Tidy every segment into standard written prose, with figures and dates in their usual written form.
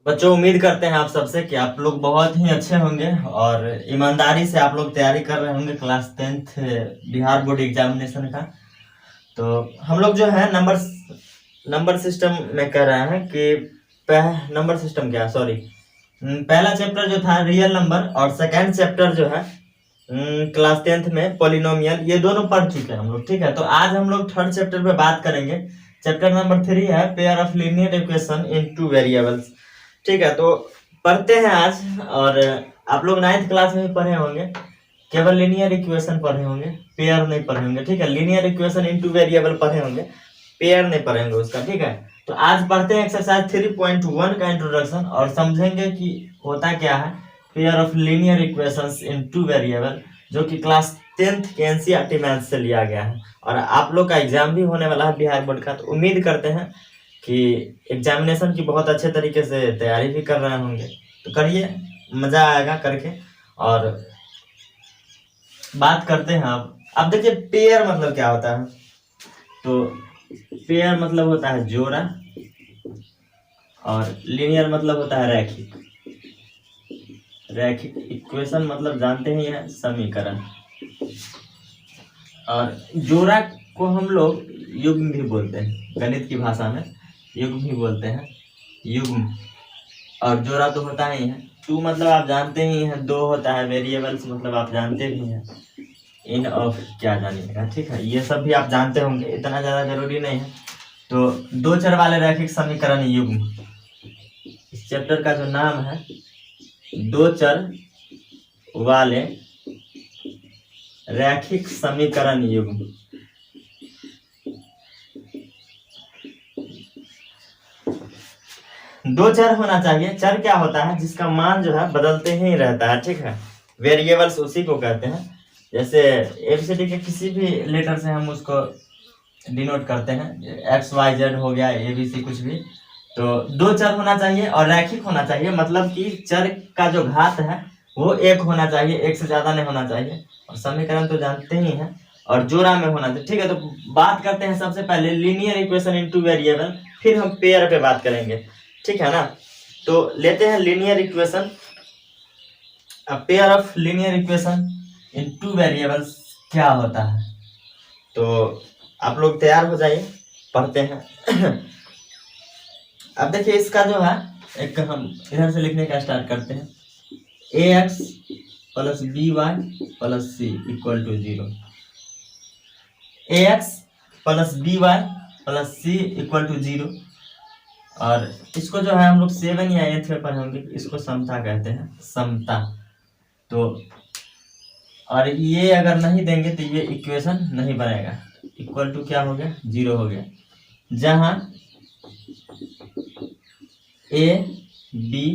बच्चों उम्मीद करते हैं आप सबसे कि आप लोग बहुत ही अच्छे होंगे और ईमानदारी से आप लोग तैयारी कर रहे होंगे class 10th Bihar board examination का। तो हम लोग जो है नंबर सिस्टम में कह रहे हैं कि नंबर सिस्टम क्या, सॉरी, पहला चैप्टर जो था रियल नंबर और सेकेंड चैप्टर जो है क्लास 10th में पॉलिनोमियल, ये दोनों पढ़ चुके हैं हम लोग। ठीक है, तो आज हम लोग थर्ड चैप्टर पे बात करेंगे। चैप्टर नंबर 3 है pair of linear equation in two variables. ठीक है, तो पढ़ते हैं आज। और आप लोग 9th क्लास में पढ़े होंगे, केवल लीनियर इक्वेशन पढ़े होंगे, पेयर नहीं पढ़े होंगे। ठीक है, लीनियर इक्वेशन इनटू वेरिएबल पढ़े होंगे, पेयर नहीं पढ़ेंगे उसका। ठीक है, तो आज पढ़ते हैं एक्सरसाइज 3.1 का इंट्रोडक्शन और समझेंगे कि होता क्या है pair of linear equations into variable, जो कि क्लास 10th के एनसीईआरटी मैथ से लिया गया है। और आप लोग का एग्जाम भी होने वाला है बिहार बोर्ड का, तो उम्मीद करते हैं कि एग्जामिनेशन की बहुत अच्छे तरीके से तैयारी भी कर रहे होंगे। तो करिए, मजा आएगा करके। और बात करते हैं अब देखिए पेयर मतलब क्या होता है। तो पेयर मतलब होता है जोड़ा और लीनियर मतलब होता है रैखिक। रैखिक इक्वेशन मतलब जानते ही हैं समीकरण, और जोड़ा को हम लोग युग्म भी बोलते हैं, गणित की भाषा में युग्म भी बोलते हैं, युग्म। और जोड़ा तो होता ही है। टू मतलब आप जानते ही हैं, दो होता है, वेरिएबल्स मतलब आप जानते भी हैं, इन ऑफ क्या जानिएगा। ठीक है, ये सब भी आप जानते होंगे, इतना ज़्यादा जरूरी नहीं है। तो दो चर वाले रैखिक समीकरण युग्म, इस चैप्टर का जो नाम है दो चर वाले रैखिक समीकरण युग्म। दो चर होना चाहिए। चर क्या होता है? जिसका मान जो है बदलते ही रहता है। ठीक है, वेरिएबल्स उसी को कहते हैं। जैसे एबीसीडी के किसी भी लेटर से हम उसको डिनोट करते हैं, एक्स वाई जेड हो गया, एबीसी कुछ भी। तो दो चर होना चाहिए और रैखिक होना चाहिए, मतलब कि चर का जो घात है वो एक होना चाहिए, एक से ज्यादा नहीं होना चाहिए। और समीकरण तो जानते ही हैं, और जोड़ा में होना चाहिए। ठीक है, तो बात करते हैं सबसे पहले लीनियर इक्वेशन इनटू वेरिएबल, फिर हम पेयर पे बात करेंगे। ठीक है ना, तो लेते हैं linear equation. Pair of linear equation into variables क्या होता है, तो आप लोग तैयार हो जाइए, पढ़ते हैं। अब देखिए इसका जो है, एक हम इधर से लिखने का स्टार्ट करते हैं। ax plus B Y plus C equal to 0। ax plus B Y plus C equal to 0। और इसको जो है हम लोग 7 या 8 में पढ़े होंगे, इसको समता कहते हैं, समता। तो और ये अगर नहीं देंगे तो ये इक्वेशन नहीं बनेगा। इक्वल टू क्या हो गया? 0 हो गया। जहां ए बी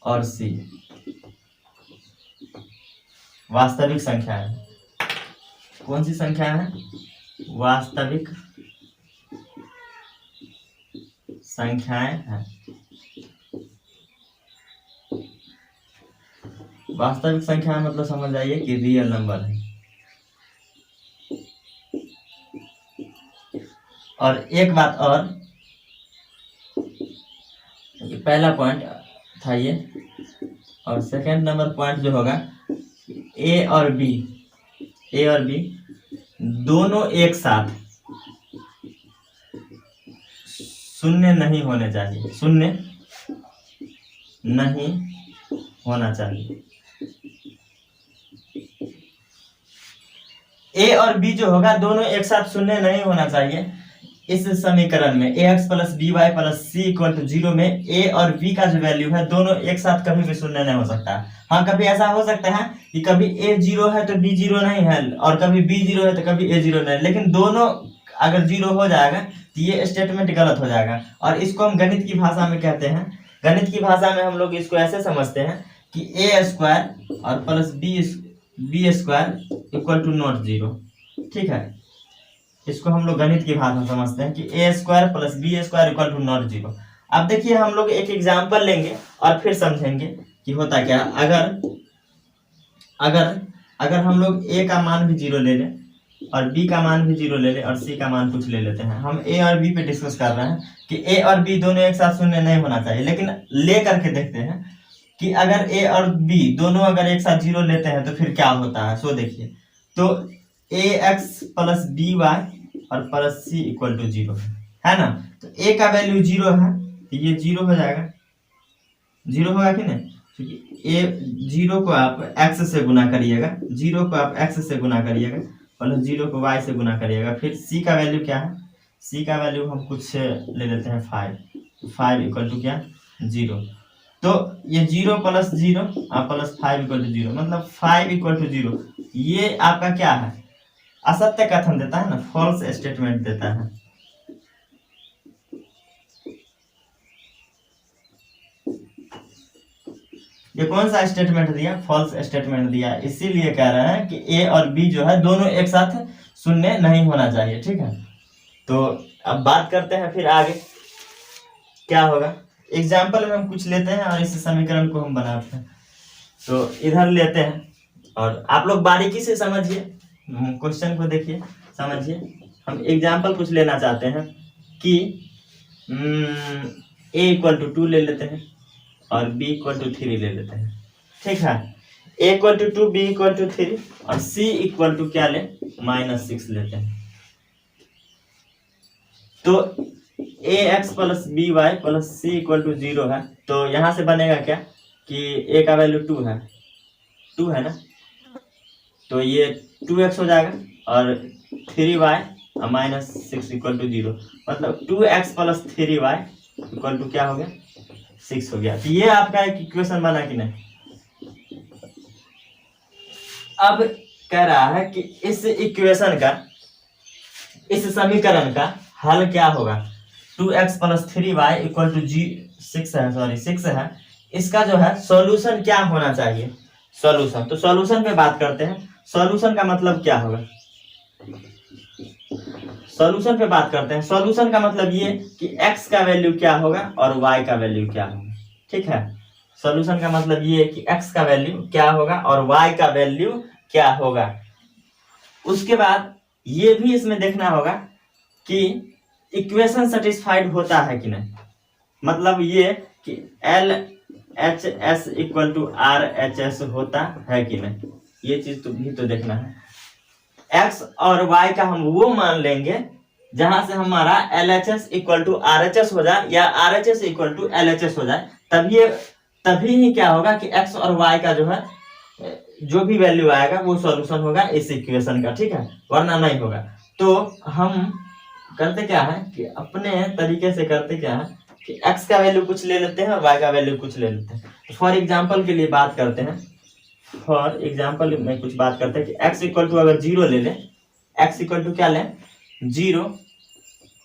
और सी वास्तविक संख्या है। कौन सी संख्या है? वास्तविक संख्याएं हैं। वास्तविक संख्या मतलब समझ जाइए कि रियल नंबर है। और एक बात और, पहला पॉइंट था ये, और सेकंड नंबर पॉइंट जो होगा ए और बी दोनों एक साथ शून्य नहीं होने चाहिए, शून्य नहीं होना चाहिए। ए और बी जो होगा दोनों एक साथ शून्य नहीं होना चाहिए। इस समीकरण में ax plus B Y plus C equal to 0 में ए और बी का जो वैल्यू है दोनों एक साथ कभी भी शून्य नहीं हो सकता। हाँ, कभी ऐसा हो सकता है कि कभी a 0 है तो b 0 नहीं है, और कभी b 0 है तो कभी a 0 नहीं, लेकिन दोनों अगर 0 हो जाएगा तो ये स्टेटमेंट गलत हो जाएगा। और इसको हम गणित की भाषा में कहते हैं, गणित की भाषा में हम लोग इसको ऐसे समझते हैं कि a स्क्वायर और plus B square equal to not 0। ठीक है, इसको हम लोग गणित की भाषा समझते हैं कि a square plus B square equal to not 0। अब देखिए हम लोग एक एग्जांपल लेंगे और फिर समझेंगे कि होता क्या। अगर हम लोग ए का मान भी 0 ले लें और बी का मान भी 0 ले ले और सी का मान कुछ ले लेते हैं। हम ए और बी पे डिस्कस कर रहे हैं कि ए और बी दोनों एक साथ शून्य नहीं होना चाहिए, लेकिन ले करके देखते हैं कि अगर ए और बी दोनों अगर एक साथ 0 लेते हैं तो फिर क्या होता है। सो देखिए, तो ए एक्स प्लस बी वाई और प्लस सी इक्वल टू 0 है ना। तो ए का वैल्यू 0 है तो ये 0 हो जाएगा, 0 होगा कि नहीं। ए 0 को आप x से गुना करिएगा, 0 को आप x से गुना करिएगा, प्लस 0 को y से गुना करिएगा। फिर c का वैल्यू क्या है, c का वैल्यू हम कुछ ले लेते हैं 5, 5 इक्वल टू क्या 0। तो ये 0 प्लस 0 और प्लस 5 इक्वल टू 0, मतलब 5 इक्वल टू 0। ये आपका क्या है, असत्य कथन देता है ना, फॉल्स स्टेटमेंट देता है। ये कौन सा स्टेटमेंट दिया, फॉल्स स्टेटमेंट दिया। इसीलिए कह रहे हैं कि ए और बी जो है दोनों एक साथ शून्य नहीं होना चाहिए, ठीक है। तो अब बात करते हैं फिर आगे क्या होगा। एग्जाम्पल में हम कुछ लेते हैं और इस समीकरण को हम बनाते हैं। तो इधर लेते हैं और आप लोग बारीकी से समझिए, क्वेश्चन को देखिए, समझिए। हम एग्जाम्पल कुछ लेना चाहते हैं कि ए इक्वल टू 2 ले लेते हैं और b इक्वल टू 3 ले लेते हैं, ठीक है। a equal to 2, b equal to 3 और c इक्वल टू क्या ले, -6 लेते हैं। तो ax plus B Y plus c equal to 0 है। तो यहाँ से बनेगा क्या कि a का वैल्यू 2 है, 2 है ना, तो ये 2x हो जाएगा और 3y और -6 इक्वल टू 0, मतलब 2x plus 3y equal to क्या हो गया, 6 हो गया। तो ये आपका एक इक्वेशन बना कि नहीं। अब कह रहा है कि इस इक्वेशन का, इस समीकरण का हल क्या होगा। 2x plus 3y equal to 6 है, सॉरी 6 है। इसका जो है सॉल्यूशन क्या होना चाहिए, सॉल्यूशन। तो सॉल्यूशन पे बात करते हैं। सॉल्यूशन का मतलब क्या होगा, सॉल्यूशन पे बात करते हैं। सॉल्यूशन का मतलब ये कि x का वैल्यू क्या होगा और y का वैल्यू क्या होगा, ठीक है। सॉल्यूशन का मतलब ये कि x का वैल्यू क्या होगा और y का वैल्यू क्या होगा। उसके बाद ये भी इसमें देखना होगा कि इक्वेशन सेटिस्फाइड होता है कि नहीं, मतलब ये कि LHS इक्वल टू RHS होता है कि नहीं, ये चीज तो भी तो देखना है। x और y का हम वो मान लेंगे जहां से हमारा LHS इक्वल टू RHS हो जाए या RHS इक्वल टू LHS हो जाए, तभी ही क्या होगा कि x और y का जो है जो भी वैल्यू आएगा वो सॉल्यूशन होगा इस इक्वेशन का, ठीक है, वरना नहीं होगा। तो हम करते क्या है कि अपने तरीके से करते क्या है कि x का वैल्यू कुछ ले लेते हैं और y का वैल्यू कुछ ले लेते हैं। फॉर एग्जाम्पल के लिए बात करते हैं, फॉर एग्जाम्पल में कुछ बात करते हैं कि x इक्वल टू अगर 0 ले ले, x इक्वल टू क्या ले 0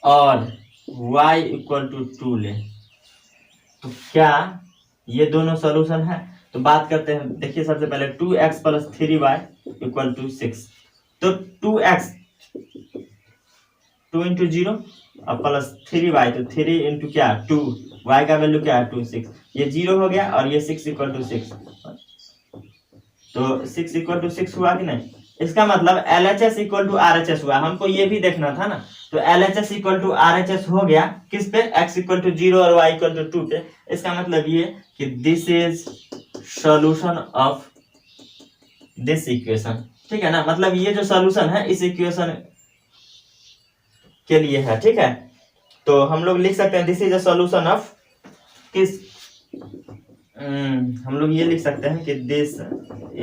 और y इक्वल टू 2 ले, तो क्या ये दोनों सॉल्यूशन है। तो बात करते हैं, देखिए सबसे पहले 2x plus 3y equal to 6। तो 2x 2 इंटू 0 और प्लस 3y, तो 3 इंटू क्या 2, y का वैल्यू क्या है 2, 6, ये 0 हो गया और ये 6 इक्वल टू 6, तो 6 इक्वल टू 6 हुआ कि नहीं। इसका मतलब LHS इक्वल टू RHS हुआ। हमको ये भी देखना था ना, तो LHS इक्वल टू RHS हो गया किस पे, x इक्वल टू 0 और y इक्वल टू 2 पे। इसका मतलब ये कि this is solution of this equation, ठीक है ना, मतलब ये जो सॉल्यूशन है इस इक्वेशन के लिए है, ठीक है। तो हम लोग लिख सकते हैं this is a solution of किस, हम लोग ये लिख सकते हैं कि this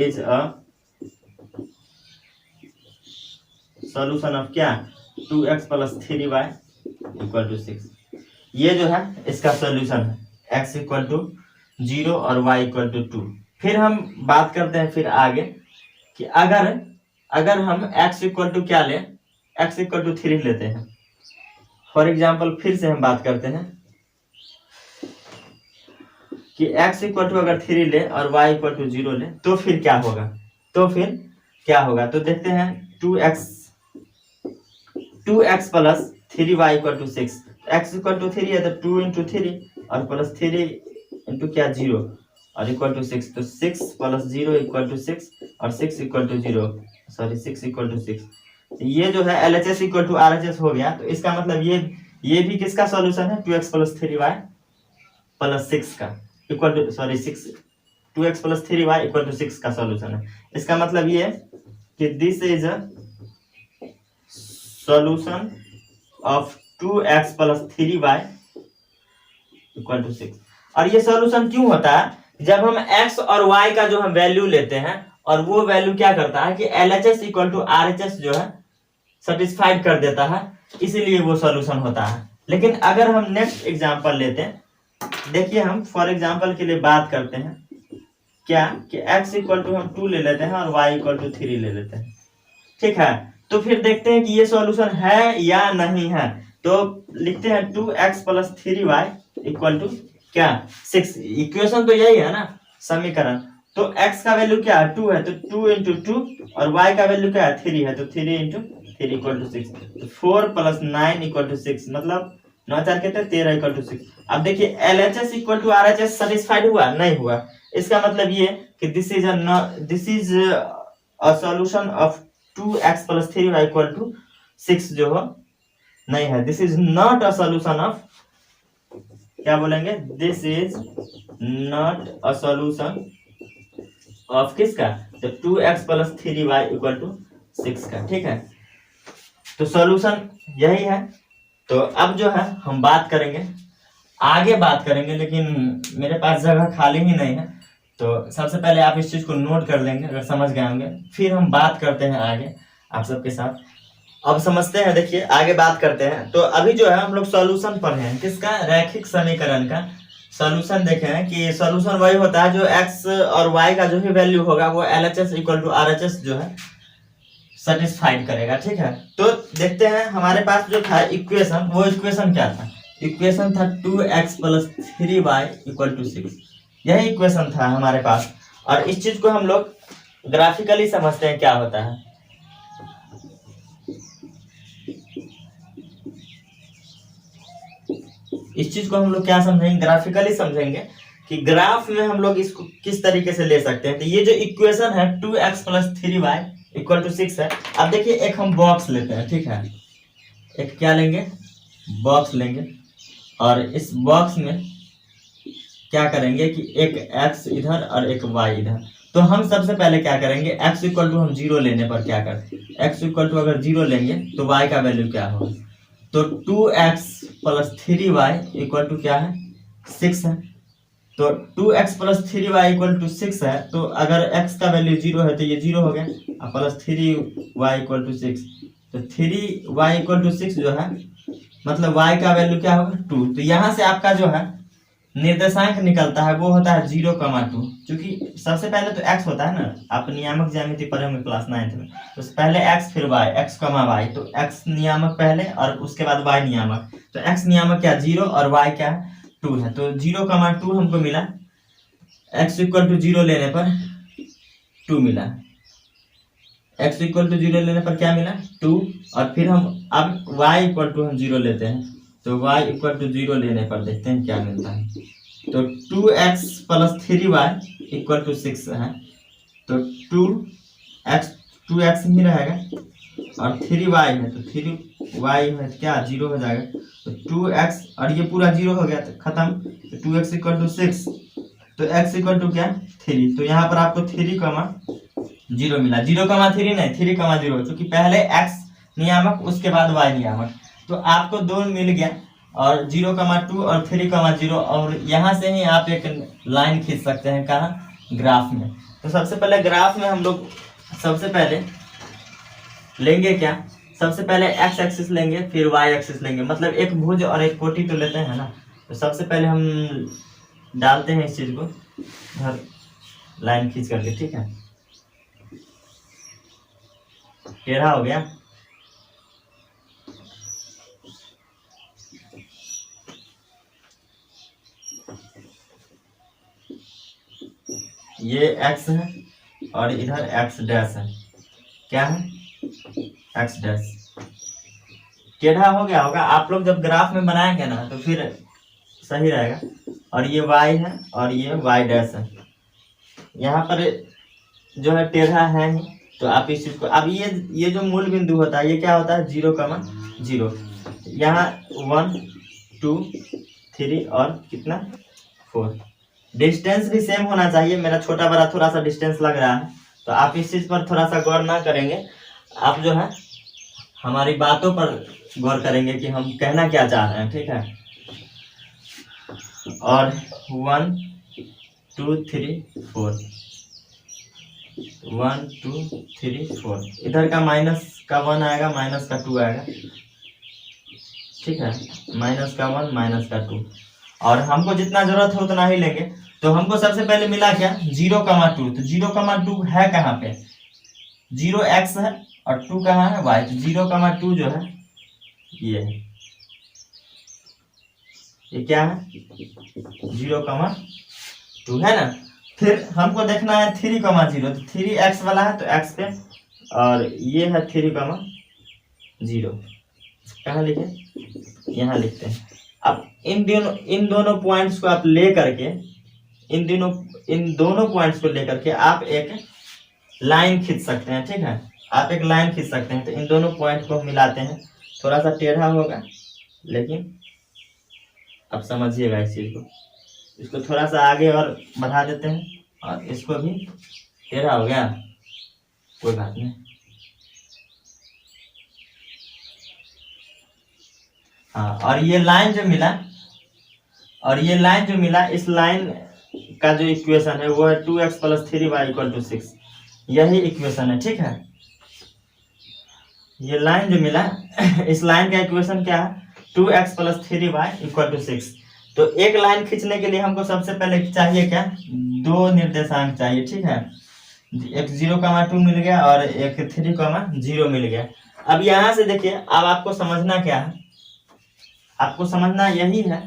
is a solution of क्या 2x plus 3y equal to 6। ये जो है इसका सॉल्यूशन है, x इक्वल टू 0 और y इक्वल टू 2। फिर हम बात करते हैं फिर आगे कि अगर हम x इक्वल टू क्या ले, x इक्वल टू 3 लेते हैं। फॉर एग्जाम्पल फिर से हम बात करते हैं कि x इक्वल टू अगर 3 ले और y इक्वल टू 0 ले, तो फिर क्या होगा, तो देखते हैं 2x plus 3y equal to 6। x equal to 3 है तो 2 इंटू 3 और प्लस 3 इंटू क्या 0 और इक्वल टू 6, तो 6 प्लस 0 इक्वल टू 6 और 6 equal to 0, sorry 6 equal to 6। ये जो है LHS इक्वल टू RHS हो गया, तो इसका मतलब ये भी किसका सॉल्यूशन है, 2x प्लस 3y प्लस 6 का equal to, sorry 6, 2x plus 3y equal to 6 का सॉल्यूशन है। इसका मतलब ये कि this is a solution of 2x plus 3y equal to 6। और ये सॉल्यूशन क्यों होता है, जब हम x और y का जो हम वैल्यू लेते हैं और वो वैल्यू क्या करता है कि LHS इक्वल टू RHS जो है सेटिस्फाइड कर देता है, इसीलिए वो सॉल्यूशन होता है। लेकिन अगर हम नेक्स्ट एग्जांपल लेते हैं, देखिए हम फॉर एग्जांपल के लिए बात करते हैं क्या कि x इक्वल टू हम 2 ले लेते हैं और y इक्वल टू 3 ले लेते हैं, ठीक है। तो फिर देखते हैं कि ये सॉल्यूशन है या नहीं है। तो लिखते हैं 2x plus 3y equal to क्या 6। इक्वेशन तो यही है ना, समीकरण। तो x का वैल्यू क्या है 2 है, तो 2 इंटू 2 और y का वैल्यू क्या है 3 है, तो 3 इंटू 3 इक्वल टू 6। तो 4 प्लस 9 इक्वल टू 6, मतलब 9 4 कहते 13 इक्वल टू 6। अब देखिए LHS equal to RHS satisfied हुआ नहीं हुआ, इसका मतलब ये कि this is a solution of 2x plus 3y equal to 6 जो हो नहीं है। This is not a solution of, क्या बोलेंगे, this is not a solution of किसका, तो 2x plus 3y equal to 6 का, ठीक है। तो सॉल्यूशन यही है। तो अब जो है हम बात करेंगे, आगे बात करेंगे, लेकिन मेरे पास जगह खाली ही नहीं है। तो सबसे पहले आप इस चीज को नोट कर लेंगे अगर समझ गए होंगे, फिर हम बात करते हैं आगे आप सबके साथ। अब समझते हैं, देखिए आगे बात करते हैं। तो अभी जो है हम लोग सॉल्यूशन पढ़े हैं किसका, रैखिक समीकरण का सॉल्यूशन देखे हैं कि सॉल्यूशन वही होता है जो x और y का जो भी वैल्यू होगा वो LHS इक्वल टू RHS जो है सेटिस्फाइड करेगा, ठीक है। तो देखते हैं हमारे पास जो था इक्वेशन, वो इक्वेशन क्या था, इक्वेशन था 2x plus 3y equal to 6, यही इक्वेशन था हमारे पास। और इस चीज को हम लोग ग्राफिकली समझते हैं क्या होता है। इस चीज को हम लोग क्या समझेंगे, ग्राफिकली समझेंगे कि ग्राफ में हम लोग इसको किस तरीके से ले सकते हैं। तो ये जो इक्वेशन है 2x plus 3y equal to 6 है। अब देखिए एक हम बॉक्स लेते हैं, ठीक है, एक क्या लेंगे, बॉक्स लेंगे, और इस बॉक्स में क्या करेंगे कि एक x इधर और एक y इधर। तो हम सबसे पहले क्या करेंगे, x इक्वल टू हम 0 लेने पर क्या करें, x इक्वल टू अगर 0 लेंगे तो y का वैल्यू क्या होगा, तो 2x plus 3y equal to क्या है 6 है। तो 2x plus 3y equal to 6 है, तो अगर x का वैल्यू 0 है तो ये 0 हो गया, और प्लस 3y इक्वल टू 6, तो 3y इक्वल टू 6 जो है मतलब y का वैल्यू क्या होगा 2। तो यहाँ से आपका जो है निर्देशांक निकलता है वो होता है 0,2, क्योंकि सबसे पहले तो x होता है ना, आप नियामक ज्यामिति पढ़े होंगे क्लास 9th में, तो पहले x फिर y, x, y, तो x नियामक पहले और उसके बाद y नियामक। तो x नियामक क्या 0 और y क्या 2 है, तो 0,2 हमको मिला, x इक्वल टू 0 लेने पर 2 मिला, x इक्वल टू 0 लेने पर क्या मिला 2, और फिर हम अब y इक्वल टू हम 0 लेते हैं, तो y इक्वल टू 0 लेने पर देखते हैं क्या मिलता है। तो 2x plus 3y equal to 6 है, तो 2x ही रहेगा, और 3y है तो 3y है क्या 0 हो जाएगा, तो 2x और ये पूरा 0 हो गया तो खत्म, तो 2x इक्वल टू 6, तो x इक्वल टू क्या 3। तो यहाँ पर आपको 3,0 मिला, 0,3 नहीं 3,0, क्योंकि पहले x नियामक उसके बाद y नियामक, तो आपको 2 मिल गया, और 0,2 और 3,0, और यहाँ से ही आप एक लाइन खींच सकते हैं कहाँ, ग्राफ में। तो सबसे पहले ग्राफ में हम लोग सबसे पहले लेंगे क्या, सबसे पहले x एक्सिस लेंगे फिर y एक्सिस लेंगे, मतलब एक भुज और एक कोटि तो लेते हैं ना। तो सबसे पहले हम डालते हैं इस चीज को इधर लाइन खींच करके, ठीक है, टेढ़ा हो गया, ये x है और इधर x डैश है, क्या है x डैश, टेढ़ा हो गया होगा। आप लोग जब ग्राफ में बनाएंगे ना तो फिर सही रहेगा। और ये y है और ये y डैश है, यहाँ पर जो है टेढ़ा है ही, तो आप इस चीज को, अब ये जो मूल बिंदु होता है ये क्या होता है 0,0, यहाँ 1 2 3 और कितना 4। डिस्टेंस भी सेम होना चाहिए, मेरा छोटा बड़ा थोड़ा सा डिस्टेंस लग रहा है, तो आप इस चीज पर थोड़ा सा गौर ना करेंगे, आप जो है हमारी बातों पर गौर करेंगे कि हम कहना क्या चाह रहे हैं, ठीक है। और 1 2 3 4, 1 2 3 4, इधर का माइनस का 1 आएगा, माइनस का 2 आएगा, ठीक है, माइनस का 1 माइनस का 2, और हमको जितना जरूरत है उतना ही लेंगे। तो हमको सबसे पहले मिला क्या 0,2, तो 0,2 है कहाँ पे, 0x है और 2 कहाँ है y, तो 0,2 जो है ये क्या है 0,2 है ना। फिर हमको देखना है 3,0, तो 3x वाला है तो x पे, और ये है 3,0, कहाँ लिखे, यहाँ लिखते हैं। अब इन दोनों पॉइंट्स को आप ले करके, इन दोनों पॉइंट्स को लेकर के आप एक लाइन खींच सकते हैं, ठीक है, आप एक लाइन खींच सकते हैं। तो इन दोनों पॉइंट को मिलाते हैं, थोड़ा सा टेढ़ा होगा लेकिन अब समझिएगा इस चीज को, इसको थोड़ा सा आगे और बढ़ा देते हैं, और इसको भी टेढ़ा हो गया, कोई बात नहीं। हाँ, और ये लाइन जो मिला, इस लाइन का जो इक्वेशन है वो है 2x + 3y = 6, यही इक्वेशन है, ठीक है। ये लाइन जो मिला इस लाइन का इक्वेशन क्या है 2x + 3y = 6। तो एक लाइन खींचने के लिए हमको सबसे पहले चाहिए क्या, 2 निर्देशांक चाहिए, ठीक है। एक 0,2 मिल गया और एक 3,0 मिल गया। अब यहाँ से देखिए, अब आपको समझना क्या है, आपको समझना यही है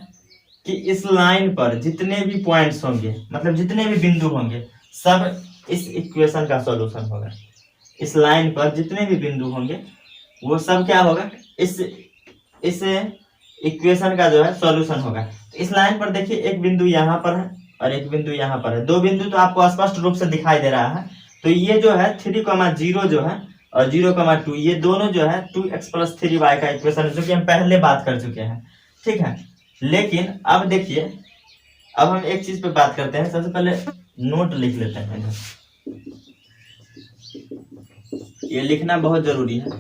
कि इस लाइन पर जितने भी पॉइंट्स होंगे, मतलब जितने भी बिंदु होंगे, सब इस इक्वेशन का सॉल्यूशन होगा। इस लाइन पर जितने भी बिंदु होंगे वो सब क्या होगा, इस इक्वेशन का जो है सॉल्यूशन होगा। तो इस लाइन पर देखिए एक बिंदु यहाँ पर है और एक बिंदु यहाँ पर है, दो बिंदु तो आपको स्पष्ट रूप से दिखाई दे रहा है। तो ये जो है 3,0 जो है और 0,2, ये दोनों जो है 2x + 3y का इक्वेशन, जो कि हम पहले बात कर चुके हैं, ठीक है। लेकिन अब देखिए, अब हम एक चीज पे बात करते हैं। सबसे पहले नोट लिख लेते हैं इधर, ये लिखना बहुत जरूरी है।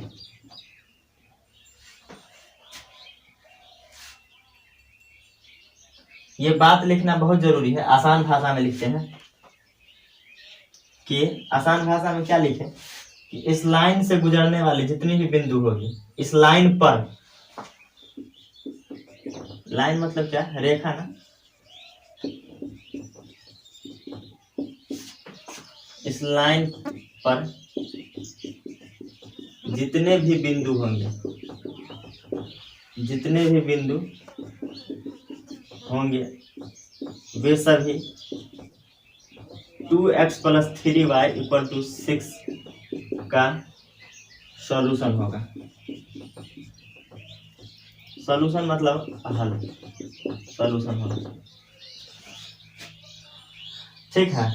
ये बात लिखना बहुत जरूरी है, आसान भाषा में लिखते हैं कि आसान भाषा में क्या लिखे कि इस लाइन से गुजरने वाले जितनी भी बिंदु होगी, इस लाइन पर, लाइन मतलब क्या, रेखा ना, इस लाइन पर जितने भी बिंदु होंगे, वे सभी 2x + 3y = 6 का सॉल्यूशन होगा। सॉल्यूशन मतलब हल, सॉल्यूशन होगा, ठीक है।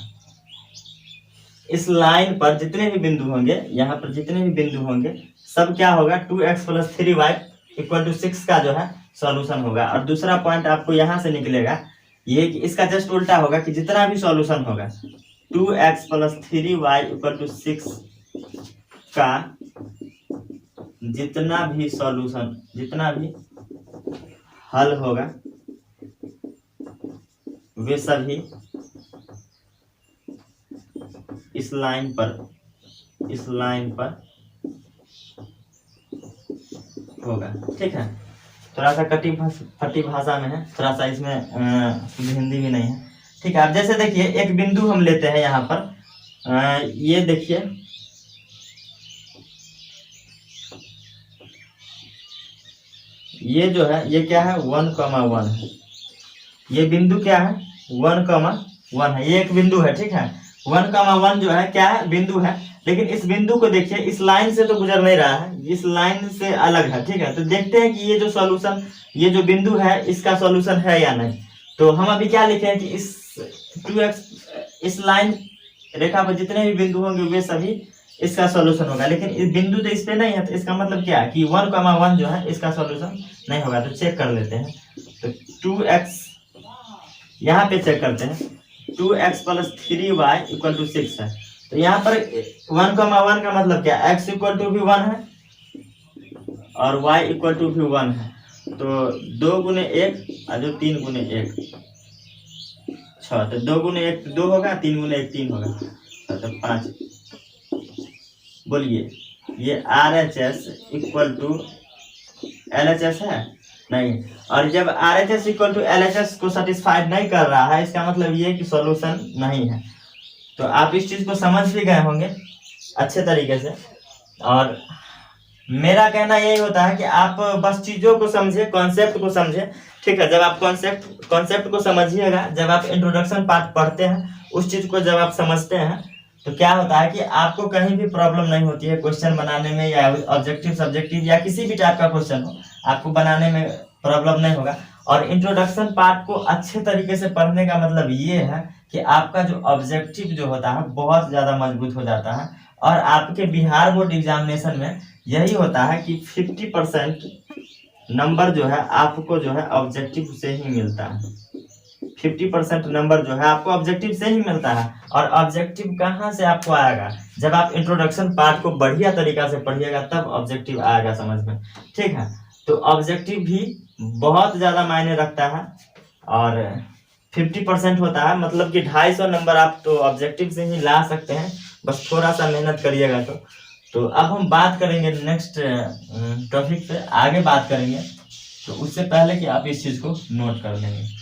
इस लाइन पर जितने भी बिंदु होंगे, यहाँ पर जितने भी बिंदु होंगे, सब क्या होगा 2x + 3y = 6 का जो है सॉल्यूशन होगा। और दूसरा पॉइंट आपको यहाँ से निकलेगा ये कि इसका जस्ट उल्टा होगा कि जितना भी सॉल्यूशन होगा 2x + 3y = 6 का जितना भी सॉल्यूशन, जितना भी हल होगा, वे सभी इस लाइन पर होगा, ठीक है। थोड़ा सा फटी भाषा में है, थोड़ा सा इसमें शुद्ध हिंदी भी नहीं है, ठीक है। अब जैसे देखिए एक बिंदु हम लेते हैं यहाँ पर, ये देखिए, ये जो है ये क्या है 1,1 है, ये बिंदु क्या है 1,1 है, ये एक बिंदु है, ठीक है। 1,1 जो है क्या है, बिंदु है। लेकिन इस बिंदु को देखिए, इस लाइन से तो गुजर नहीं रहा है, इस लाइन से अलग है, ठीक है। तो देखते हैं कि ये जो सॉल्यूशन, ये जो बिंदु है इसका सॉल्यूशन है या नहीं। तो हम अभी क्या लिखे हैं कि इस 2x, इस लाइन रेखा पर जितने भी बिंदु होंगे वे सभी इसका सॉल्यूशन होगा, लेकिन इस बिंदु तो इस पे नहीं है, तो इसका मतलब क्या है कि 1,1 जो है इसका सॉल्यूशन नहीं होगा। तो चेक कर लेते हैं। तो 2x यहाँ पे चेक करते हैं, 2x + 3y = 6 है। तो यहाँ पर 1,1 का मतलब क्या, x = भी 1 है और y = भी 1 है। तो 2 × 1 और जो 3 × 1 6, तो 2 × 1 2 होगा, 3 × 1 3 होगा, तो 5। बोलिए ये RHS = LHS है नहीं। और जब RHS = LHS को सेटिस्फाइड नहीं कर रहा है, इसका मतलब ये कि सॉल्यूशन नहीं है। तो आप इस चीज को समझ भी गए होंगे अच्छे तरीके से। और मेरा कहना यही होता है कि आप बस चीजों को समझे, कॉन्सेप्ट को समझे, ठीक है। जब आप कॉन्सेप्ट को समझिएगा, जब आप इंट्रोडक्शन पार्ट पढ़ते हैं, उस चीज को जब आप समझते हैं, तो क्या होता है कि आपको कहीं भी प्रॉब्लम नहीं होती है क्वेश्चन बनाने में, या ऑब्जेक्टिव सब्जेक्टिव या किसी भी टाइप का क्वेश्चन हो, आपको बनाने में प्रॉब्लम नहीं होगा। और इंट्रोडक्शन पार्ट को अच्छे तरीके से पढ़ने का मतलब ये है कि आपका जो ऑब्जेक्टिव जो होता है बहुत ज्यादा मजबूत हो जाता है। और आपके बिहार बोर्ड एग्जामिनेशन में यही होता है कि 50% नंबर जो है आपको जो है ऑब्जेक्टिव से ही मिलता है। 50% नंबर जो है आपको ऑब्जेक्टिव से ही मिलता है। और ऑब्जेक्टिव कहाँ से आपको आएगा, जब आप इंट्रोडक्शन पार्ट को बढ़िया तरीका से पढ़िएगा तब ऑब्जेक्टिव आएगा समझ में, ठीक है। तो ऑब्जेक्टिव भी बहुत ज्यादा मायने रखता है और 50% होता है, मतलब कि 250 नंबर आप तो ऑब्जेक्टिव से ही ला सकते हैं, बस थोड़ा सा मेहनत करिएगा तो अब हम बात करेंगे नेक्स्ट टॉपिक पे, आगे बात करेंगे। तो उससे पहले कि आप इस चीज को नोट कर लेंगे।